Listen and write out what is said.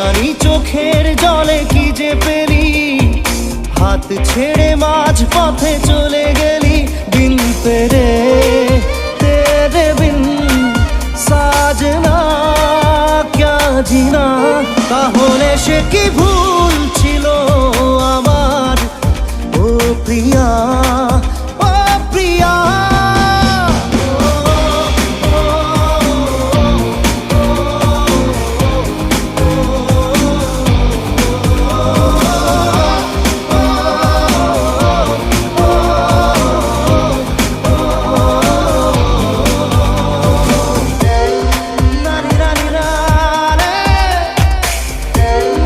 জানি চোখের জলে কি যে পেলি, হাত ছেড়ে মাঝ পথে চলে গেলি। বিন তেরে তেরে বিন সাজনা ক্যা জিনা, তাহলে সে কি ভুল